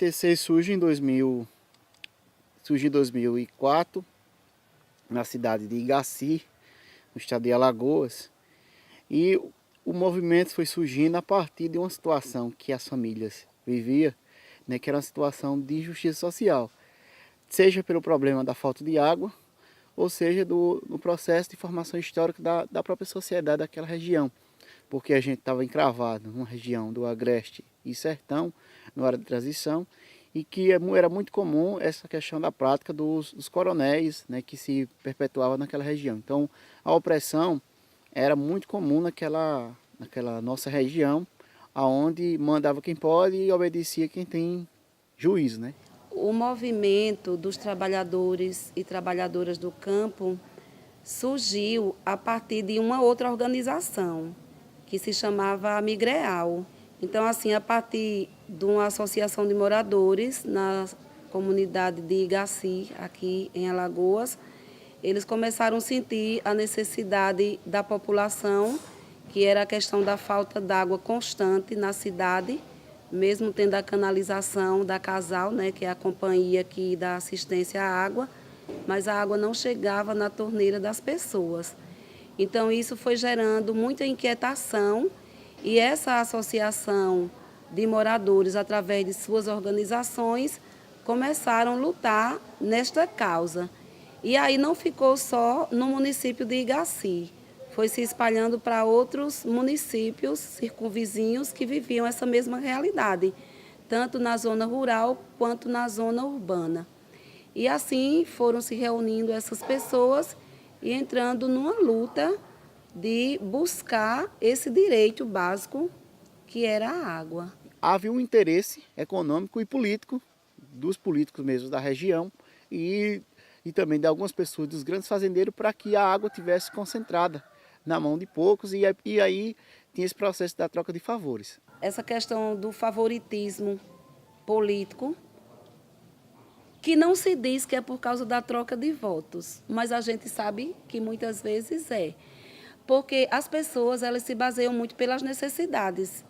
MTC surge em 2004, na cidade de Igaci, no estado de Alagoas. E o movimento foi surgindo a partir de uma situação que as famílias viviam, né, que era uma situação de injustiça social, seja pelo problema da falta de água, ou seja no processo de formação histórica da própria sociedade daquela região, porque a gente estava encravado numa região do Agreste e Sertão, na hora de transição, e que era muito comum essa questão da prática dos coronéis, né, que se perpetuava naquela região. Então a opressão era muito comum naquela nossa região, aonde mandava quem pode e obedecia quem tem juízo, né? O movimento dos trabalhadores e trabalhadoras do campo surgiu a partir de uma outra organização, que se chamava Migreal. Então, assim, a partir de uma associação de moradores na comunidade de Igaci, aqui em Alagoas, eles começaram a sentir a necessidade da população, que era a questão da falta d'água constante na cidade, mesmo tendo a canalização da Casal, né, que é a companhia que dá assistência à água, mas a água não chegava na torneira das pessoas. Então, isso foi gerando muita inquietação e essa associação de moradores, através de suas organizações, começaram a lutar nesta causa. E aí não ficou só no município de Igaci, foi se espalhando para outros municípios circunvizinhos que viviam essa mesma realidade, tanto na zona rural quanto na zona urbana. E assim foram se reunindo essas pessoas e entrando numa luta de buscar esse direito básico que era a água. Havia um interesse econômico e político, dos políticos mesmo da região, e também de algumas pessoas, dos grandes fazendeiros, para que a água tivesse concentrada na mão de poucos, e aí tinha esse processo da troca de favores. Essa questão do favoritismo político, que não se diz que é por causa da troca de votos, mas a gente sabe que muitas vezes é. Porque as pessoas elas se baseiam muito pelas necessidades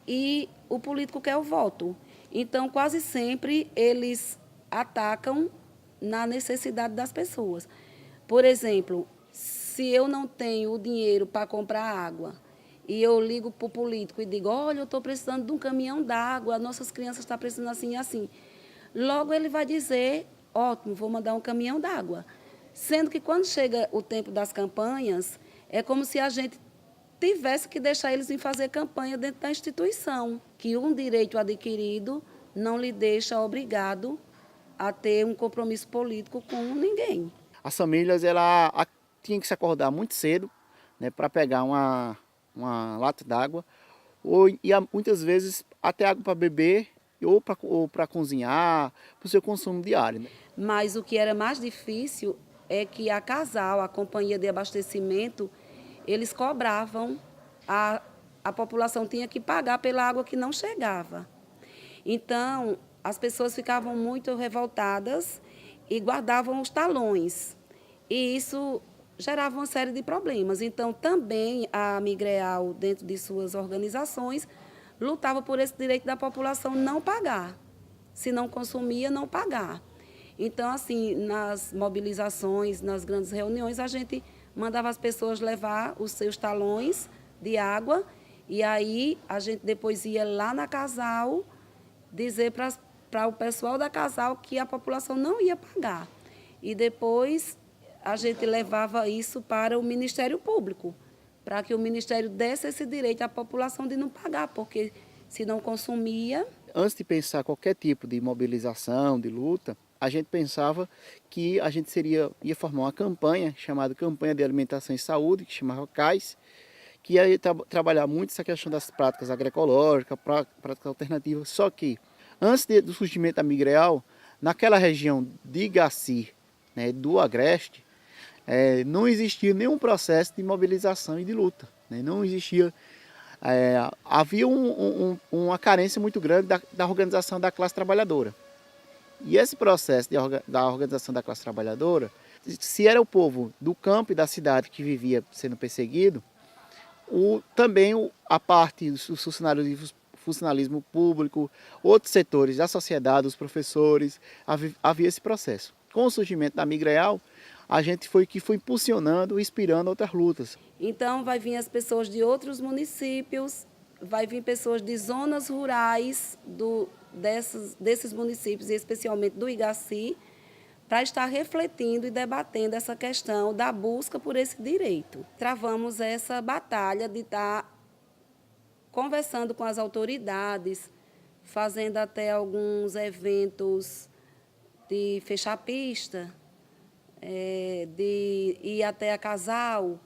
e o político quer o voto. Então, quase sempre, eles atacam na necessidade das pessoas. Por exemplo, se eu não tenho o dinheiro para comprar água e eu ligo para o político e digo, olha, eu estou precisando de um caminhão d'água, nossas crianças estão precisando assim e assim. Logo ele vai dizer, ótimo, vou mandar um caminhão d'água. Sendo que quando chega o tempo das campanhas, é como se a gente tivesse que deixar eles em fazer campanha dentro da instituição, que um direito adquirido não lhe deixa obrigado a ter um compromisso político com ninguém. As famílias tinham que se acordar muito cedo, né, para pegar uma lata d'água, e muitas vezes até água para beber, ou para cozinhar, para o seu consumo diário, né? Mas o que era mais difícil é que a Casal, a companhia de abastecimento, eles cobravam, a população tinha que pagar pela água que não chegava. Então, as pessoas ficavam muito revoltadas e guardavam os talões. E isso gerava uma série de problemas. Então, também a Migreal, dentro de suas organizações, lutava por esse direito da população não pagar. Se não consumia, não pagar. Então, assim, nas mobilizações, nas grandes reuniões, a gente mandava as pessoas levar os seus talões de água e aí a gente depois ia lá na Casal dizer para o pessoal da Casal que a população não ia pagar. E depois a gente levava isso para o Ministério Público, para que o Ministério desse esse direito à população de não pagar, porque se não consumia... Antes de pensar qualquer tipo de mobilização, de luta, a gente pensava que a gente ia formar uma campanha chamada Campanha de Alimentação e Saúde, que chamava CAIS, que ia trabalhar muito essa questão das práticas agroecológicas, práticas alternativas. Só que, antes do surgimento da Migreal, naquela região de Igaci, né, do Agreste, não existia nenhum processo de mobilização e de luta, né? Não existia... havia uma carência muito grande da organização da classe trabalhadora. E esse processo da organização da classe trabalhadora, se era o povo do campo e da cidade que vivia sendo perseguido, também a parte dos funcionários funcionalismo público, outros setores da sociedade, os professores, havia esse processo. Com o surgimento da Migreal, a gente foi impulsionando, inspirando outras lutas. Então, vai vir as pessoas de outros municípios, vai vir pessoas de zonas rurais desses municípios, e especialmente do Igaci, para estar refletindo e debatendo essa questão da busca por esse direito. Travamos essa batalha de estar conversando com as autoridades, fazendo até alguns eventos de fechar pista, de ir até a casal,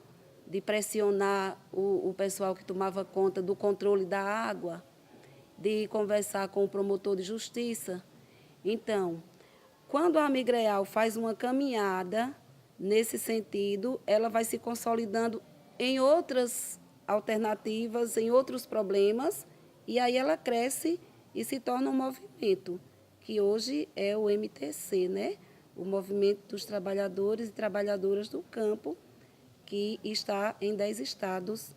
de pressionar o pessoal que tomava conta do controle da água, de conversar com o promotor de justiça. Então, quando a Migreal faz uma caminhada nesse sentido, ela vai se consolidando em outras alternativas, em outros problemas, e aí ela cresce e se torna um movimento, que hoje é o MTC, né? O Movimento dos Trabalhadores e Trabalhadoras do Campo, que está em 10 estados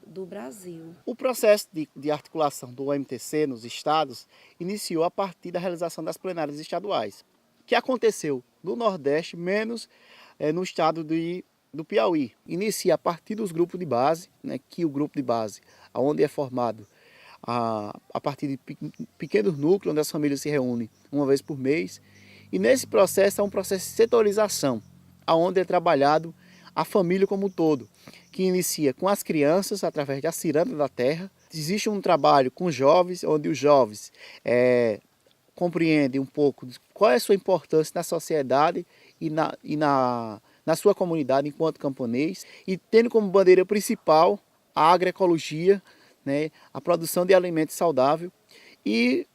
do Brasil. O processo de articulação do MTC nos estados iniciou a partir da realização das plenárias estaduais, que aconteceu no Nordeste, menos no estado do Piauí. Inicia a partir dos grupos de base, né, que o grupo de base, onde é formado a partir de pequenos núcleos, onde as famílias se reúnem uma vez por mês. E nesse processo é um processo de setorização, onde é trabalhado a família como um todo, que inicia com as crianças, através da ciranda da terra. Existe um trabalho com jovens, onde os jovens compreendem um pouco qual é a sua importância na sociedade e na sua comunidade enquanto camponês, e tendo como bandeira principal a agroecologia, né, a produção de alimentos saudáveis. E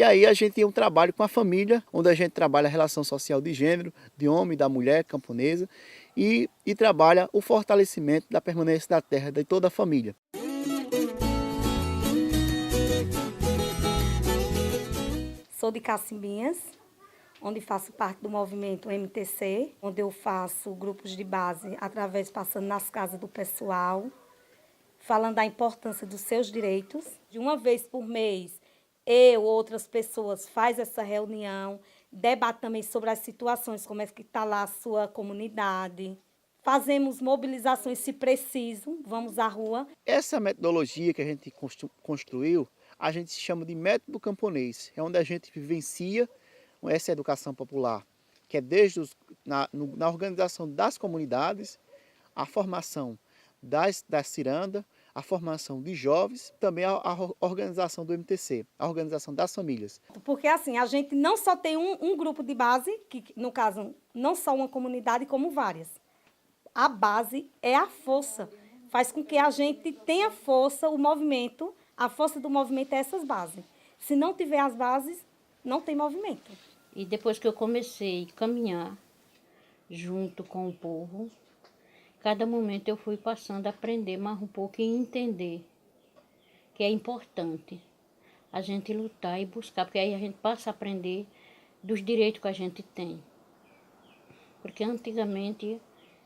aí a gente tem um trabalho com a família, onde a gente trabalha a relação social de gênero, de homem e da mulher camponesa, e trabalha o fortalecimento da permanência da terra de toda a família. Sou de Cacimbinhas, onde faço parte do movimento MTC, onde eu faço grupos de base passando nas casas do pessoal, falando da importância dos seus direitos. De uma vez por mês, eu ou outras pessoas faz essa reunião, debate também sobre as situações, como é que está lá a sua comunidade. Fazemos mobilizações se preciso, vamos à rua. Essa metodologia que a gente construiu, a gente chama de método camponês, é onde a gente vivencia essa educação popular, que é desde na organização das comunidades, a formação da ciranda, a formação de jovens, também a organização do MTC, a organização das famílias. Porque assim, a gente não só tem um grupo de base, que no caso não só uma comunidade, como várias. A base é a força, faz com que a gente tenha força, o movimento, a força do movimento é essas bases. Se não tiver as bases, não tem movimento. E depois que eu comecei a caminhar junto com o povo, cada momento eu fui passando a aprender mais um pouco e entender que é importante a gente lutar e buscar, porque aí a gente passa a aprender dos direitos que a gente tem. Porque antigamente,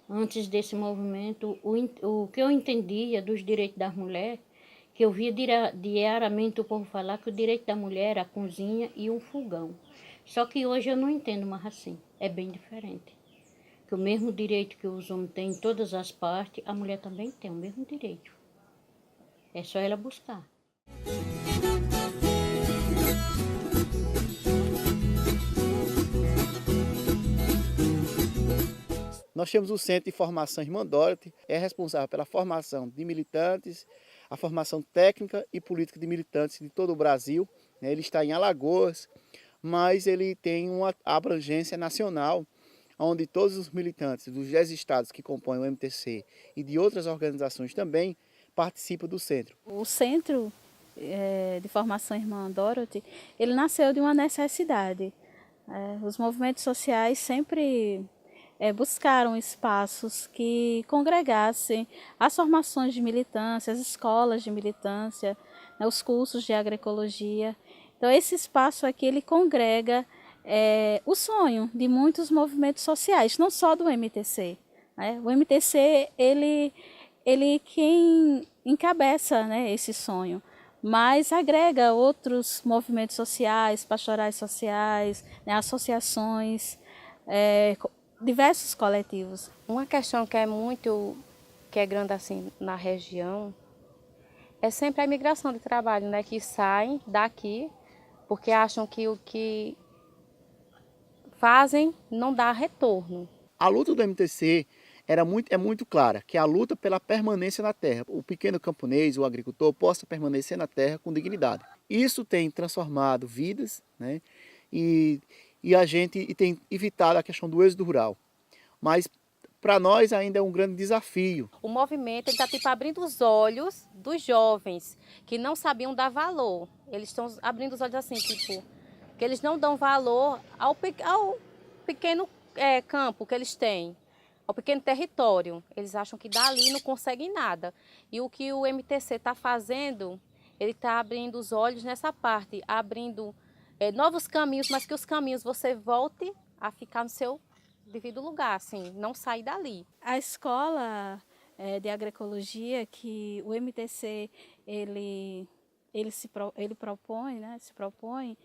antes desse movimento, o que eu entendia dos direitos das mulheres, que eu via diariamente o povo falar que o direito da mulher era a cozinha e um fogão. Só que hoje eu não entendo mais assim, é bem diferente. Que o mesmo direito que os homens têm em todas as partes, a mulher também tem o mesmo direito. É só ela buscar. Nós temos o Centro de Formação Irmã Dorothy, é responsável pela formação de militantes, a formação técnica e política de militantes de todo o Brasil. Ele está em Alagoas, mas ele tem uma abrangência nacional, onde todos os militantes dos 10 estados que compõem o MTC e de outras organizações também participam do centro. O Centro de Formação Irmã Dorothy, ele nasceu de uma necessidade. Os movimentos sociais sempre buscaram espaços que congregassem as formações de militância, as escolas de militância, os cursos de agroecologia. Então esse espaço aqui ele congrega o sonho de muitos movimentos sociais, não só do MTC. O MTC ele quem encabeça, esse sonho, mas agrega outros movimentos sociais, pastorais sociais, né, associações, diversos coletivos. Uma questão que é grande assim na região é sempre a imigração de trabalho, né, que saem daqui porque acham que o que fazem não dá retorno. A luta do MTC é muito clara, que é a luta pela permanência na terra. O pequeno camponês, o agricultor, possa permanecer na terra com dignidade. Isso tem transformado vidas, né? E tem evitado a questão do êxodo rural. Mas para nós ainda é um grande desafio. O movimento está abrindo os olhos dos jovens que não sabiam dar valor. Eles estão abrindo os olhos assim, que eles não dão valor ao pequeno campo que eles têm, ao pequeno território. Eles acham que dali não conseguem nada. E o que o MTC está fazendo, ele está abrindo os olhos nessa parte, abrindo novos caminhos, mas que os caminhos você volte a ficar no seu devido lugar, assim, não sair dali. A escola de agroecologia que o MTC ele propõe, né, se propõe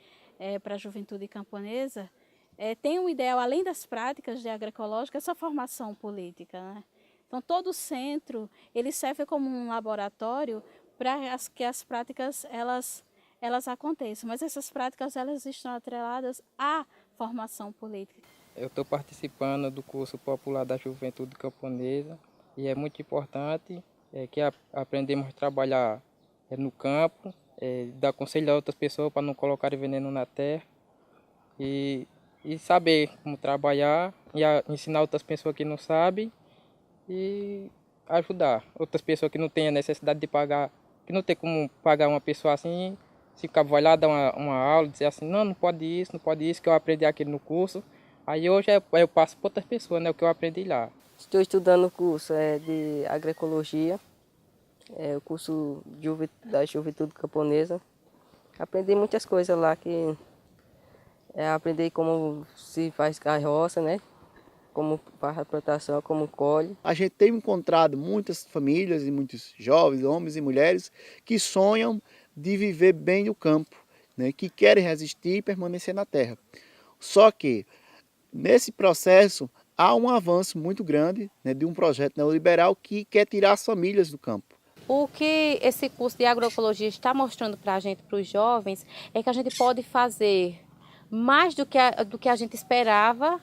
para a juventude camponesa, tem um ideal, além das práticas de agroecológica, essa formação política, né? Então, todo o centro ele serve como um laboratório para que as práticas elas aconteçam, mas essas práticas elas estão atreladas à formação política. Eu estou participando do curso popular da juventude camponesa e é muito importante que aprendemos a trabalhar no campo, dar conselho a outras pessoas para não colocarem veneno na terra e saber como trabalhar e ensinar outras pessoas que não sabem e ajudar outras pessoas que não têm a necessidade de pagar, que não tem como pagar uma pessoa assim, se o cabo vai lá dar uma aula, dizer assim, não pode isso, que eu aprendi aquilo no curso. Aí hoje eu passo para outras pessoas, né, o que eu aprendi lá. Estou estudando o curso de agroecologia, o curso da juventude camponesa. Aprendi muitas coisas lá, que aprendi como se faz carroça, né, como faz a plantação, como colhe. A gente tem encontrado muitas famílias e muitos jovens, homens e mulheres, que sonham de viver bem no campo, né, que querem resistir e permanecer na terra. Só que nesse processo, há um avanço muito grande, né, de um projeto neoliberal que quer tirar as famílias do campo. O que esse curso de agroecologia está mostrando para a gente, para os jovens, é que a gente pode fazer mais do que a gente esperava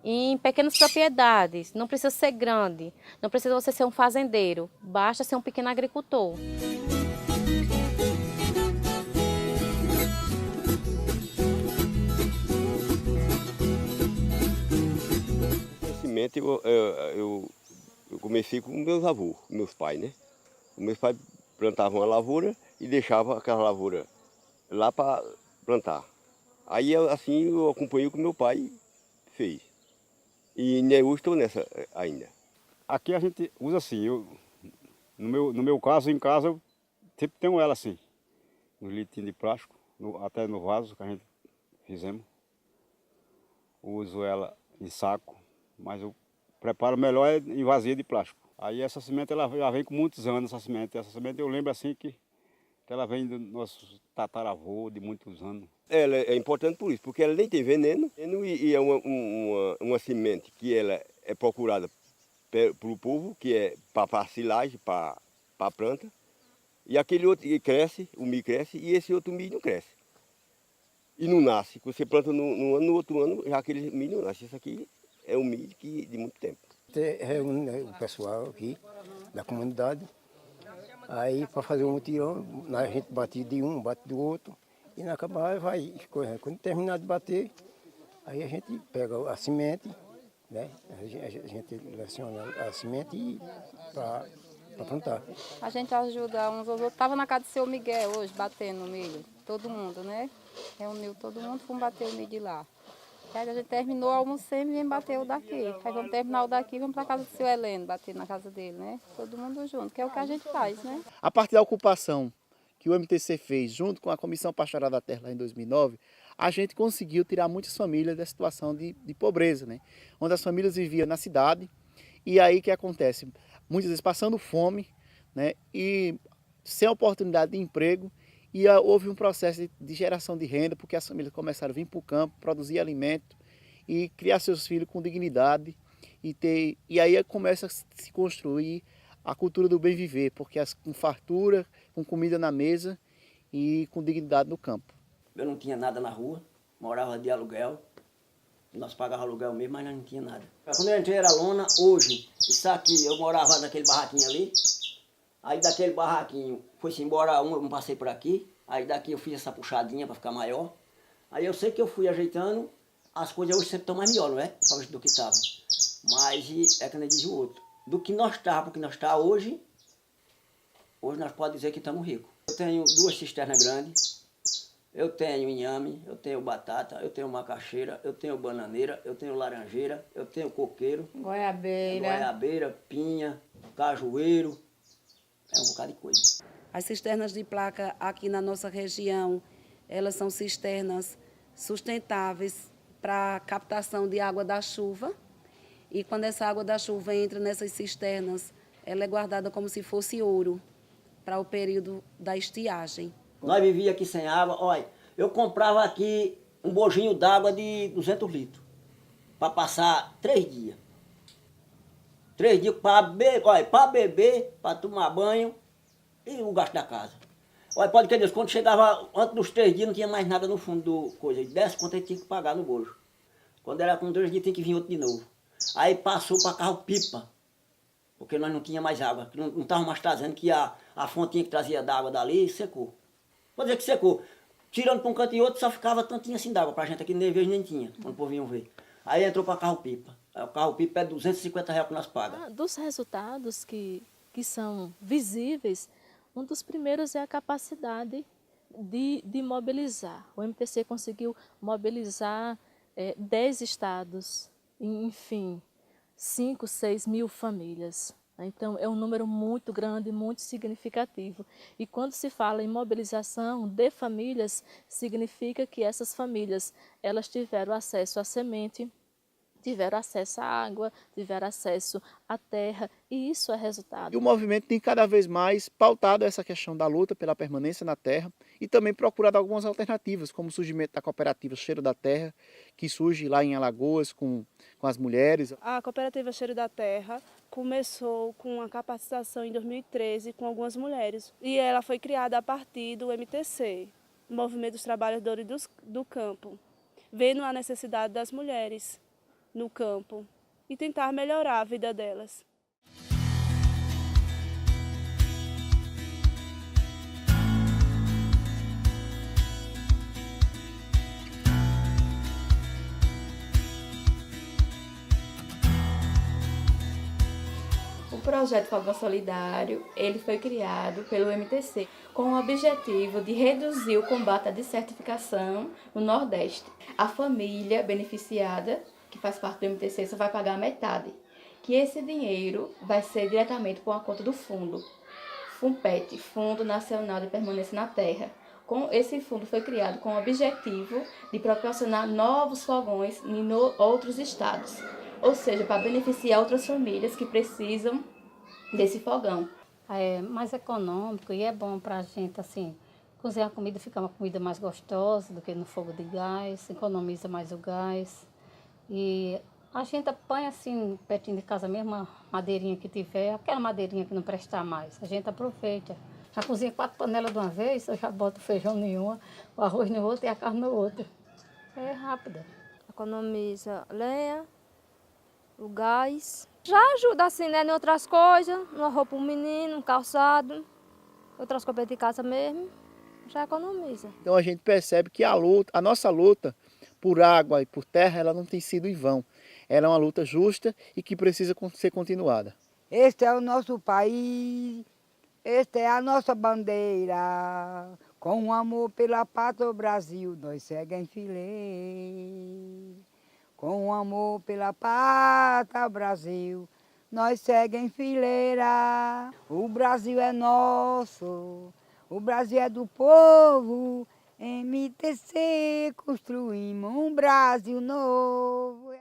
em pequenas propriedades. Não precisa ser grande, não precisa você ser um fazendeiro, basta ser um pequeno agricultor. Eu comecei com meus avós, meus pais, né? Meus pais plantavam a lavoura e deixavam aquela lavoura lá para plantar. Aí assim eu acompanhei o que meu pai fez. E hoje estou nessa ainda. Aqui a gente usa assim, no meu caso, em casa, eu sempre tenho ela assim, nos litinhos de plástico, até no vaso que a gente fizemos. Uso ela em saco, mas eu preparo melhor em vasilha de plástico. Aí essa semente ela já vem com muitos anos, essa semente. Essa semente eu lembro assim que ela vem do nosso tataravô de muitos anos. Ela é importante por isso, porque ela nem tem veneno e é uma semente que ela é procurada pelo povo, que é para silagem, para a planta. E aquele outro que cresce, o milho cresce, e esse outro milho não cresce. E não nasce. Você planta num ano, no outro ano, já aquele milho não nasce. Isso aqui é um milho de muito tempo. Reúne, né, o pessoal aqui da comunidade, aí para fazer um mutirão, a gente bate de um, bate do outro, e na acabar vai escorrendo. Quando terminar de bater, aí a gente pega a semente, né, a gente seleciona a semente para plantar. A gente ajuda uns aos outros. Estava na casa do seu Miguel hoje, batendo milho, todo mundo, né? Reuniu todo mundo, fomos bater o milho de lá. Aí a gente terminou, almoçamos e vem bater o daqui. Aí vamos terminar o daqui e vamos para a casa do seu Heleno, bater na casa dele, né? Todo mundo junto, que é o que a gente faz, né? A partir da ocupação que o MTC fez, junto com a Comissão Pastoral da Terra lá em 2009, a gente conseguiu tirar muitas famílias da situação de pobreza, né? Onde as famílias viviam na cidade, e aí o que acontece? Muitas vezes passando fome, né? E sem oportunidade de emprego, e houve um processo de geração de renda, porque as famílias começaram a vir para o campo, produzir alimento e criar seus filhos com dignidade, e aí começa a se construir a cultura do bem viver, porque com fartura, com comida na mesa e com dignidade no campo. Eu não tinha nada na rua, morava de aluguel, nós pagávamos aluguel mesmo, mas nós não tinha nada. Quando eu entrei era lona, hoje, isso aqui, eu morava naquele barraquinho ali, aí daquele barraquinho foi-se embora eu passei por aqui, aí daqui eu fiz essa puxadinha para ficar maior, aí eu sei que eu fui ajeitando, as coisas hoje sempre estão mais melhor, não é? Do que estavam. Mas é que nem diz o outro, do que nós estávamos, porque nós estamos hoje nós podemos dizer que estamos ricos. Eu tenho 2 cisternas grandes, eu tenho inhame, eu tenho batata, eu tenho macaxeira, eu tenho bananeira, eu tenho laranjeira, eu tenho coqueiro, goiabeira, pinha, cajueiro, é um bocado de coisa. As cisternas de placa aqui na nossa região, elas são cisternas sustentáveis para captação de água da chuva. E quando essa água da chuva entra nessas cisternas, ela é guardada como se fosse ouro para o período da estiagem. Nós vivíamos aqui sem água, olha, eu comprava aqui um bojinho d'água de 200 litros, para passar 3 dias. 3 dias para beber, para tomar banho e o gasto da casa. Olha, pode crer, quando chegava antes dos 3 dias não tinha mais nada no fundo do coisa, e 10 quanto ele tinha que pagar no bojo. Quando era com 2 dias tinha que vir outro de novo. Aí passou para carro-pipa, porque nós não tínhamos mais água, não estávamos mais trazendo, que a fontinha que trazia d'água dali secou. Pode dizer que secou. Tirando para um canto e outro, só ficava tantinho assim d'água. Para a gente aqui nem vez nem tinha, quando o povo vinha ver. Aí entrou para carro-pipa. O carro-pipa é R$250 que nós pagamos. Dos resultados que são visíveis, um dos primeiros é a capacidade de mobilizar. O MTC conseguiu mobilizar 10 estados, enfim, 5, 6 mil famílias. Então, é um número muito grande, muito significativo. E quando se fala em mobilização de famílias, significa que essas famílias, elas tiveram acesso à semente, tiveram acesso à água, tiveram acesso à terra, e isso é resultado. E o movimento tem cada vez mais pautado essa questão da luta pela permanência na terra e também procurado algumas alternativas, como o surgimento da cooperativa Cheiro da Terra, que surge lá em Alagoas com as mulheres. A cooperativa Cheiro da Terra começou com a capacitação em 2013 com algumas mulheres, e ela foi criada a partir do MTC, Movimento dos Trabalhadores do Campo, vendo a necessidade das mulheres no campo e tentar melhorar a vida delas. O projeto Fogão Solidário, ele foi criado pelo MTC com o objetivo de reduzir o combate à desertificação no Nordeste. A família beneficiada, que faz parte do MTC, só vai pagar a metade, que esse dinheiro vai ser diretamente para uma conta do fundo, FUNPET, Fundo Nacional de Permanência na Terra. Esse fundo foi criado com o objetivo de proporcionar novos fogões em outros estados, ou seja, para beneficiar outras famílias que precisam desse fogão. É mais econômico e é bom para a gente, assim, cozinhar a comida, fica uma comida mais gostosa do que no fogo de gás, economiza mais o gás. E a gente põe assim, pertinho de casa mesmo, uma madeirinha que tiver, aquela madeirinha que não presta mais, a gente aproveita. Já cozinha 4 panelas de uma vez, eu já boto o feijão em uma, o arroz no outro e a carne no outro. É rápida. Economiza lenha, o gás. Já ajuda assim, né, em outras coisas, uma roupa, um menino, um calçado, outras coisas de casa mesmo, já economiza. Então a gente percebe que a nossa luta por água e por terra, ela não tem sido em vão. Ela é uma luta justa e que precisa ser continuada. Este é o nosso país, esta é a nossa bandeira, com amor pela pátria do Brasil, nós seguimos em fileira. Com amor pela pátria, Brasil, nós seguimos em fileira. O Brasil é nosso, o Brasil é do povo. MTC construímos um Brasil novo.